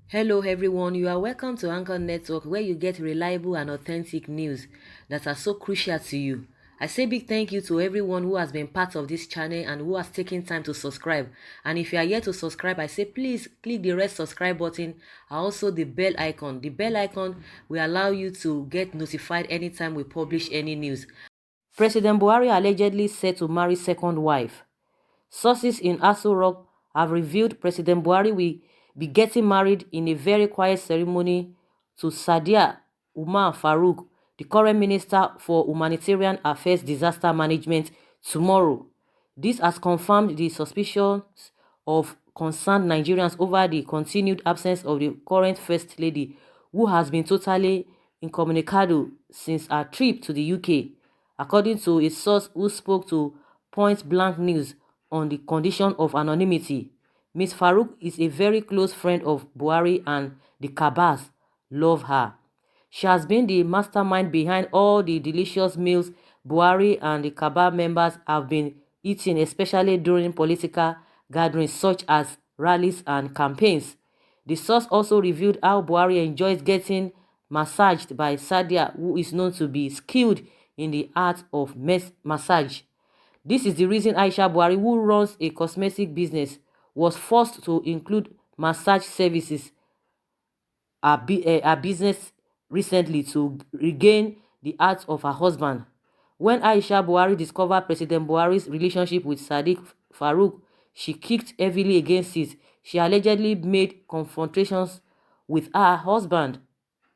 Hello, everyone. You are welcome to Anchor Network, where you get reliable and authentic news that are so crucial to you. I say big thank you to everyone who has been part of this channel and who has taken time to subscribe. And if you are yet to subscribe, I say please click the red subscribe button and also the bell icon. The bell icon will allow you to get notified anytime we publish any news. President Buhari allegedly set to marry second wife. Sources in Aso Rock have revealed President Buhari will be getting married in a very quiet ceremony to Sadia Umar Farouk, the current Minister for Humanitarian Affairs Disaster Management, tomorrow. This has confirmed the suspicions of concerned Nigerians over the continued absence of the current First Lady, who has been totally incommunicado since her trip to the UK, according to a source who spoke to Point Blank News on the condition of anonymity. Ms. Farouk is a very close friend of Buhari and the Kabas love her. She has been the mastermind behind all the delicious meals Buhari and the Kaba members have been eating, especially during political gatherings such as rallies and campaigns. The source also revealed how Buhari enjoys getting massaged by Sadia, who is known to be skilled in the art of massage. This is the reason Aisha Buhari, who runs a cosmetic business, was forced to include massage services her business recently to regain the heart of her husband. When Aisha Buhari discovered President Buhari's relationship with Sadiq Farouk, she kicked heavily against it. She allegedly made confrontations with her husband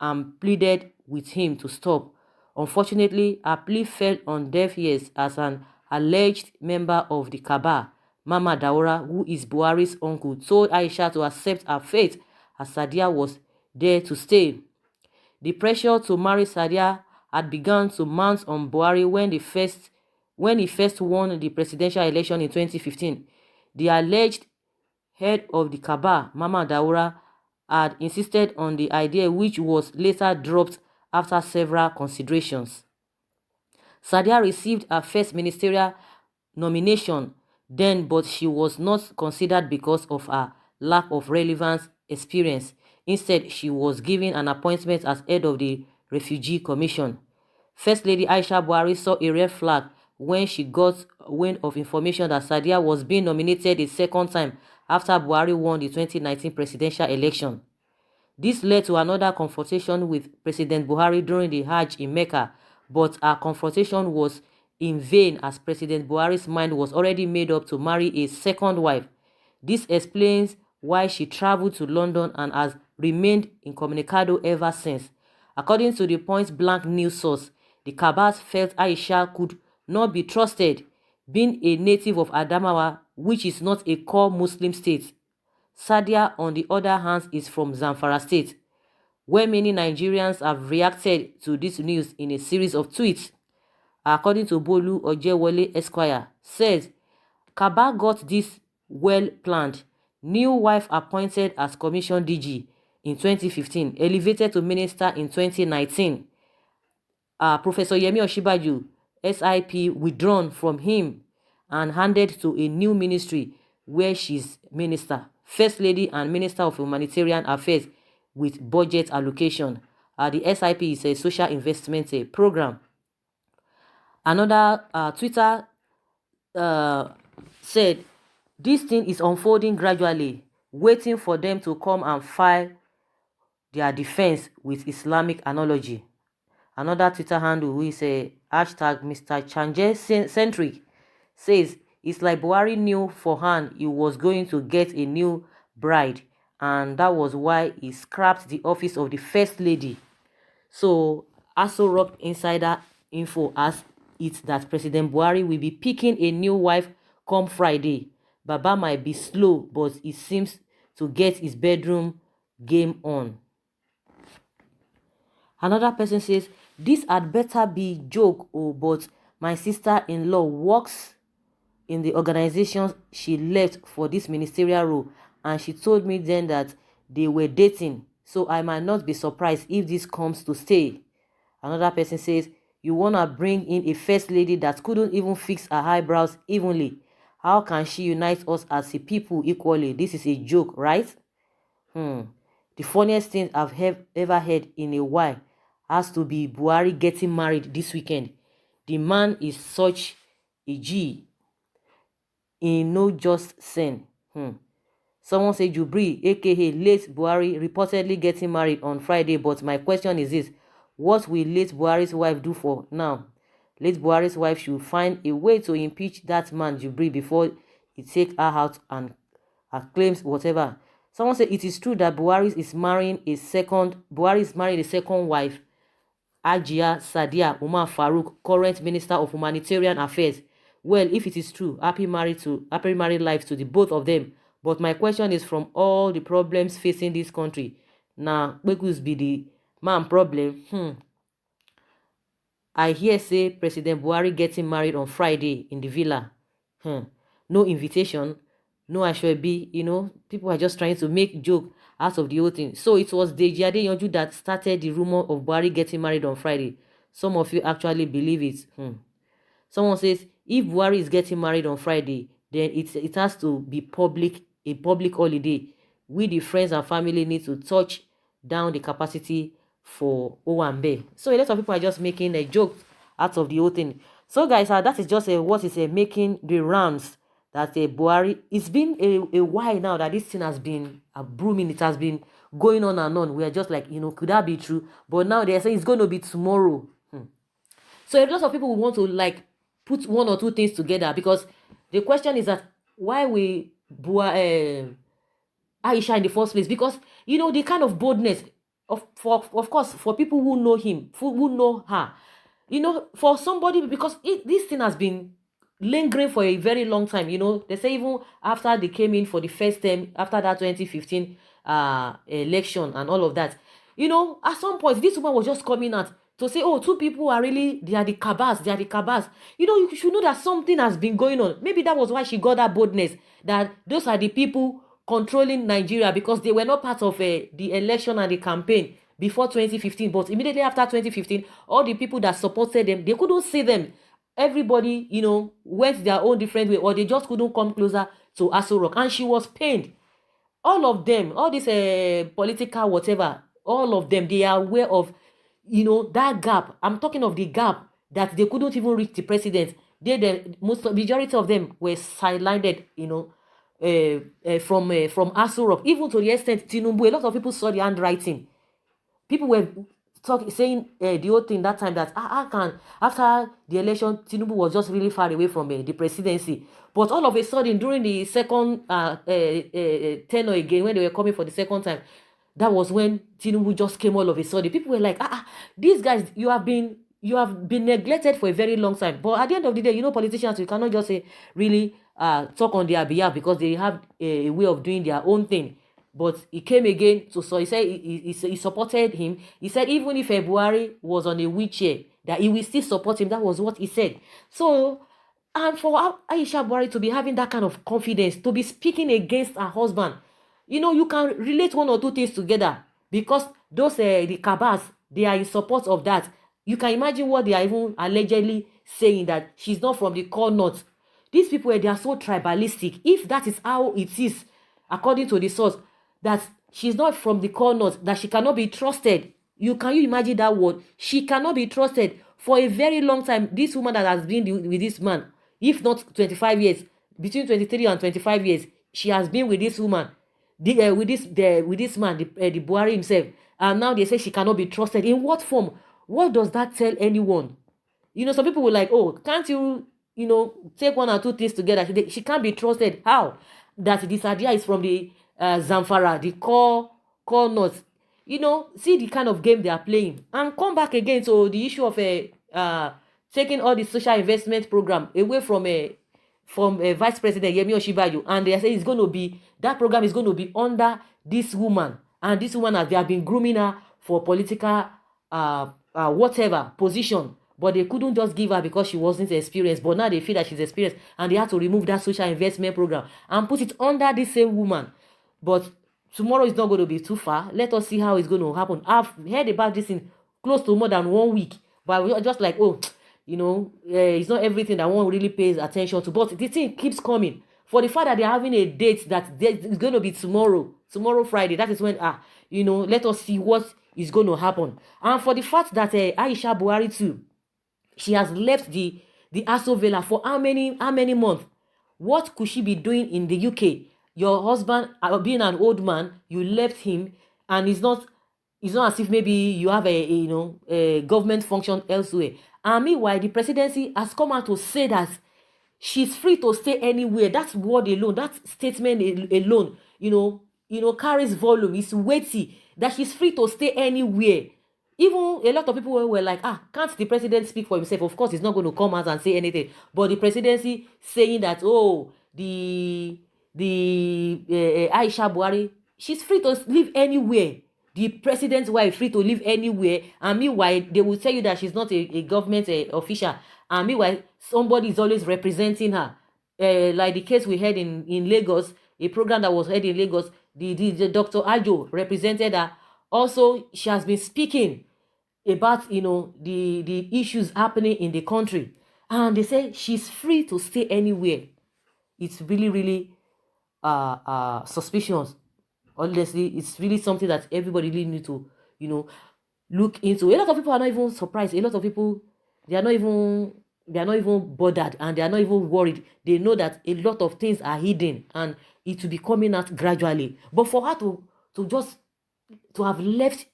and pleaded with him to stop. Unfortunately, her plea fell on deaf ears as an alleged member of the Kaaba, Mama Daura, who is Buhari's uncle, told Aisha to accept her fate as Sadia was there to stay. The pressure to marry Sadia had begun to mount on Buhari when he first won the presidential election in 2015. The alleged head of the Kaaba, Mama Daura, had insisted on the idea, which was later dropped after several considerations. Sadia received her first ministerial nomination then, but she was not considered because of her lack of relevant experience. Instead, she was given an appointment as head of the Refugee Commission. First Lady Aisha Buhari saw a red flag when she got wind of information that Sadia was being nominated a second time after Buhari won the 2019 presidential election. This led to another confrontation with President Buhari during the Hajj in Mecca, but her confrontation was in vain as President Buhari's mind was already made up to marry a second wife. This explains why she traveled to London and has remained incommunicado ever since. According to the Point Blank news source, the Kabas felt Aisha could not be trusted, being a native of Adamawa, which is not a core Muslim state. Sadia, on the other hand, is from Zamfara State, where many Nigerians have reacted to this news in a series of tweets. According to Bolu Ojewole Esquire, says, Kaba got this well planned. New wife appointed as Commission DG in 2015, elevated to Minister in 2019. Professor Yemi Oshibaju, SIP, withdrawn from him and handed to a new ministry where she's Minister, First Lady and Minister of Humanitarian Affairs with budget allocation. The SIP is a social investment program. Another Twitter said, this thing is unfolding gradually, waiting for them to come and file their defense with Islamic analogy. Another Twitter handle, who is a hashtag Mr. Chanje Centric, says, it's like Buhari knew for hand he was going to get a new bride, and that was why he scrapped the office of the First Lady. So, Aso Rock Insider Info has it that President Buhari will be picking a new wife come Friday. Baba might be slow, but he seems to get his bedroom game on. Another person says, this had better be joke, oh, but my sister-in-law works in the organization she left for this ministerial role, and she told me then that they were dating. So I might not be surprised if this comes to stay. Another person says, you want to bring in a first lady that couldn't even fix her eyebrows evenly. How can she unite us as a people equally? This is a joke, right? The funniest thing I've ever heard in a while has to be Buhari getting married this weekend. The man is such a G in no just sense. Someone say Jubri, aka late Buhari, reportedly getting married on Friday. But my question is this: what will late Buhari's wife do for now? Late Buhari's wife should find a way to impeach that man Jubri before he take her out and claims whatever. Someone said it is true that Buhari is marrying a second wife, Ajia Sadia Umar Farouk, current Minister of Humanitarian Affairs. Well, if it is true, happy married life to the both of them. But my question is, from all the problems facing this country, now Bekus be the man problem. I hear say President Buhari getting married on Friday in the villa. No invitation, no Ashwebi, people are just trying to make joke out of the whole thing. So it was Deji Adeyanju that started the rumor of Buhari getting married on Friday. Some of you actually believe it. Someone says, if Buhari is getting married on Friday, then it has to be a public holiday. We, the friends and family, need to touch down the capacity for Owambe. So a lot of people are just making a joke out of the whole thing. So guys, that is just what is making the rounds that Buhari. It's been a while now that this thing has been brooming. It has been going on and on. We are just like, could that be true? But now they're saying it's going to be tomorrow. So a lot of people will want to like put one or two things together, because the question is that why we Aisha in the first place? Because the kind of boldness of course, for people who know him, who know her, for somebody, because this thing has been lingering for a very long time. They say even after they came in for the first time after that 2015 election and all of that, at some point this woman was just coming out to say, oh, two people are really, they are the cabas. You should know that something has been going on. Maybe that was why she got that boldness, that those are the people controlling Nigeria, because they were not part of the election and the campaign before 2015. But immediately after 2015, all the people that supported them, they couldn't see them. Everybody, went their own different way, or they just couldn't come closer to Aso Rock. And she was pained. All of them, all this political whatever, all of them, they are aware of that gap. I'm talking of the gap that they couldn't even reach the president. Majority of them were sidelined, from Aso Rock, even to the extent Tinubu. A lot of people saw the handwriting. People were saying the whole thing that time, that how can, after the election, Tinubu was just really far away from the presidency. But all of a sudden, during the second tenure again, when they were coming for the second time, that was when Tinubu just came all of a sudden. People were like, these guys, you have been neglected for a very long time. But at the end of the day, politicians, you cannot just say really talk on their behalf, because they have a way of doing their own thing. But he came again, so he said he supported him. He said even if Buhari was on a wheelchair, that he will still support him. That was what he said. So, and for Aisha Buhari to be having that kind of confidence, to be speaking against her husband, you can relate one or two things together, because those the cabas, they are in support of that. You can imagine what they are even allegedly saying, that she's not from the core north. These people, they are so tribalistic. If that is how it is, according to the source, that she's not from the core north, that she cannot be trusted. Can you imagine that word? She cannot be trusted for a very long time. This woman that has been with this man, if not 25 years, between 23 and 25 years, she has been with this woman, with this man, the Buhari himself. And now they say she cannot be trusted. In what form? What does that tell anyone? Some people will like, oh, can't you, take one or two things together? She can't be trusted. How? That this idea is from the Zamfara, the core north. See the kind of game they are playing. And come back again to the issue of taking all the social investment program away from Vice President Yemi Osinbajo, and they say it's going to be, that program is going to be under this woman, and this woman, as they have been grooming her for political whatever position, but they couldn't just give her because she wasn't experienced. But now they feel that she's experienced, and they had to remove that social investment program and put it under the same woman. But tomorrow is not going to be too far. Let us see how it's going to happen. I've heard about this in close to more than 1 week, but we're just like, oh, it's not everything that one really pays attention to. But the thing keeps coming. For the fact that they're having a date that it's going to be tomorrow Friday, that is when, let us see what is going to happen. And for the fact that Aisha Buhari too, she has left the Aso Villa for how many months? What could she be doing in the UK? Your husband, being an old man, you left him, and it's not as if maybe you have a government function elsewhere. And meanwhile, the presidency has come out to say that she's free to stay anywhere. That word alone, that statement alone, carries volume. It's weighty that she's free to stay anywhere. Even a lot of people were like, can't the president speak for himself? Of course, he's not going to come out and say anything. But the presidency saying that, oh, the Aisha Buhari, she's free to live anywhere. The president's wife free to live anywhere, and meanwhile they will tell you that she's not a government official, and meanwhile somebody is always representing her, like the case we had in Lagos, a program that was held in Lagos. The Dr. Ajo represented her. Also, she has been speaking about the issues happening in the country, and they say she's free to stay anywhere. It's really, really suspicious. Honestly, it's really something that everybody really need to you know look into. A lot of people are not even surprised. A lot of people, they are not even bothered, and they are not even worried. They know that a lot of things are hidden, and it will be coming out gradually. But for her to have left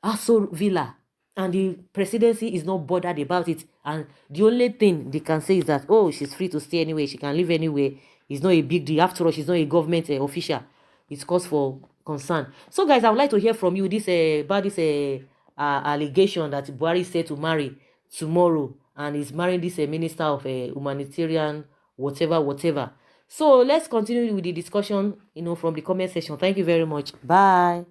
Aso Villa, and the presidency is not bothered about it, and the only thing they can say is that, oh, she's free to stay anywhere, she can live anywhere, it's not a big deal. After all, she's not a government official. It's cause for concern. So guys, I would like to hear from you this about this allegation that Buhari said to marry tomorrow, and is marrying this minister of humanitarian whatever. So let's continue with the discussion from the comment section. Thank you very much. Bye.